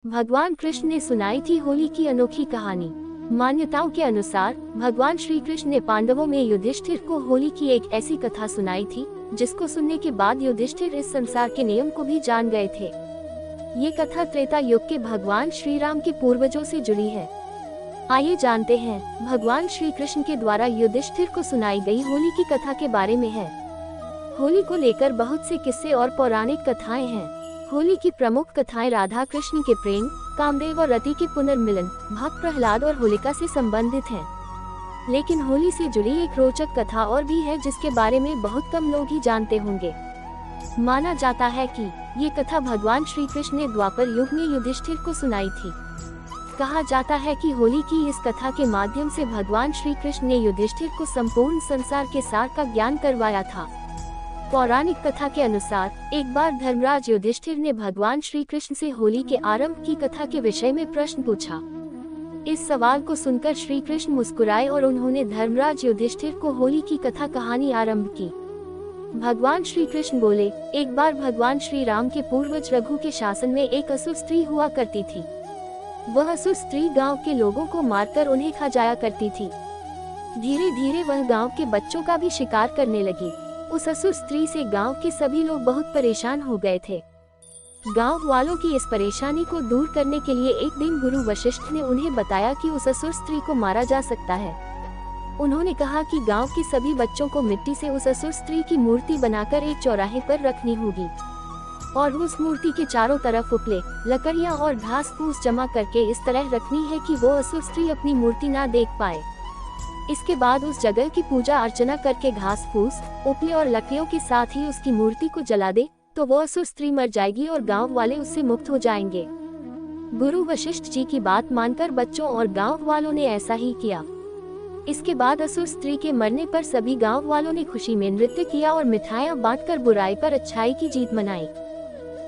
भगवान कृष्ण ने सुनाई थी होली की अनोखी कहानी। मान्यताओं के अनुसार भगवान श्री कृष्ण ने पांडवों में युधिष्ठिर को होली की एक ऐसी कथा सुनाई थी जिसको सुनने के बाद युधिष्ठिर इस संसार के नियम को भी जान गए थे। ये कथा त्रेता युग के भगवान श्री राम के पूर्वजों से जुड़ी है। आइए जानते हैं भगवान श्री कृष्ण के द्वारा युधिष्ठिर को सुनाई गई होली की कथा के बारे में है। होली को लेकर बहुत से किस्से और पौराणिक कथाएं हैं। होली की प्रमुख कथाएं राधा कृष्ण के प्रेम, कामदेव और रति के पुनर्मिलन, भक्त प्रहलाद और होलिका से संबंधित हैं। लेकिन होली से जुड़ी एक रोचक कथा और भी है जिसके बारे में बहुत कम लोग ही जानते होंगे। माना जाता है कि ये कथा भगवान श्री कृष्ण ने द्वापर युग में युधिष्ठिर को सुनाई थी। कहा जाता है कि होली की इस कथा के माध्यम से भगवान श्री कृष्ण ने युधिष्ठिर को संपूर्ण संसार के सार का ज्ञान करवाया था। पौराणिक कथा के अनुसार एक बार धर्मराज युधिष्ठिर ने भगवान श्री कृष्ण से होली के आरंभ की कथा के विषय में प्रश्न पूछा। इस सवाल को सुनकर श्री कृष्ण मुस्कुराए और उन्होंने धर्मराज युधिष्ठिर को होली की कथा कहानी आरंभ की। भगवान श्री कृष्ण बोले, एक बार भगवान श्री राम के पूर्वज रघु के शासन में एक असुर स्त्री हुआ करती थी। वह असुर स्त्री गांव के लोगों को मारकर उन्हें खा जाया करती थी। धीरे धीरे वह गांव के बच्चों का भी शिकार करने लगी। उस असुर स्त्री से गांव के सभी लोग बहुत परेशान हो गए थे। गांव वालों की इस परेशानी को दूर करने के लिए एक दिन गुरु वशिष्ठ ने उन्हें बताया कि उस असुर स्त्री को मारा जा सकता है। उन्होंने कहा कि गांव के सभी बच्चों को मिट्टी से उस असुर स्त्री की मूर्ति बनाकर एक चौराहे पर रखनी होगी और उस मूर्ति के चारों तरफ उपले, लकड़ियां और घास फूस जमा करके इस तरह रखनी है कि वो असुर स्त्री अपनी मूर्ति ना देख पाए। इसके बाद उस जगह की पूजा अर्चना करके घास फूस, उपले और लकड़ियों के साथ ही उसकी मूर्ति को जला दे तो वो असुर स्त्री मर जाएगी और गांव वाले उससे मुक्त हो जाएंगे। गुरु वशिष्ठ जी की बात मानकर बच्चों और गांव वालों ने ऐसा ही किया। इसके बाद असुर स्त्री के मरने पर सभी गांव वालों ने खुशी में नृत्य किया और मिठाइयां बांटकर बुराई पर अच्छाई की जीत मनाई।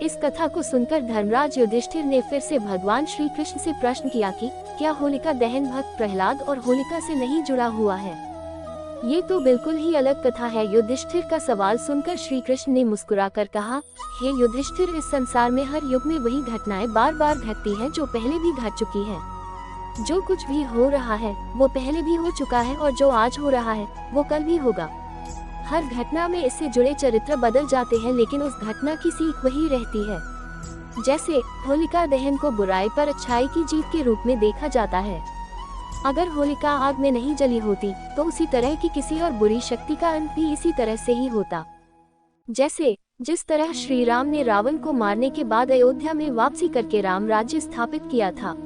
इस कथा को सुनकर धर्मराज युधिष्ठिर ने फिर से भगवान श्री कृष्ण से प्रश्न किया कि क्या होलिका दहन भक्त प्रहलाद और होलिका से नहीं जुड़ा हुआ है? ये तो बिल्कुल ही अलग कथा है। युधिष्ठिर का सवाल सुनकर श्री कृष्ण ने मुस्कुराकर कहा, हे युधिष्ठिर, इस संसार में हर युग में वही घटनाएं बार बार घटती हैं जो पहले भी घट चुकी हैं। जो कुछ भी हो रहा है वो पहले भी हो चुका है और जो आज हो रहा है वो कल भी होगा। हर घटना में इससे जुड़े चरित्र बदल जाते हैं लेकिन उस घटना की सीख वही रहती है। जैसे होलिका दहन को बुराई पर अच्छाई की जीत के रूप में देखा जाता है। अगर होलिका आग में नहीं जली होती तो उसी तरह की किसी और बुरी शक्ति का अंत भी इसी तरह से ही होता। जैसे जिस तरह श्री राम ने रावण को मारने के बाद अयोध्या में वापसी करके राम राज्य स्थापित किया था,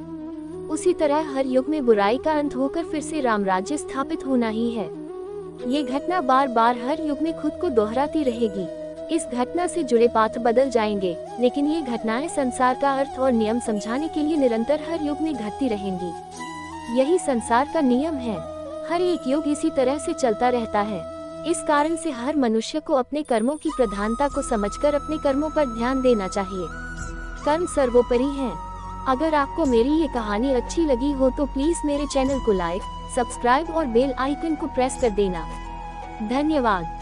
उसी तरह हर युग में बुराई का अंत होकर फिर से राम राज्य स्थापित होना ही है। ये घटना बार बार हर युग में खुद को दोहराती रहेगी। इस घटना से जुड़े पात्र बदल जाएंगे लेकिन ये घटनाएं संसार का अर्थ और नियम समझाने के लिए निरंतर हर युग में घटती रहेंगी। यही संसार का नियम है। हर एक युग इसी तरह से चलता रहता है। इस कारण से हर मनुष्य को अपने कर्मों की प्रधानता को समझकर अपने कर्मों पर ध्यान देना चाहिए। कर्म सर्वोपरि है। अगर आपको मेरी ये कहानी अच्छी लगी हो तो प्लीज मेरे चैनल को लाइक, सब्सक्राइब और बेल आइकन को प्रेस कर देना। धन्यवाद।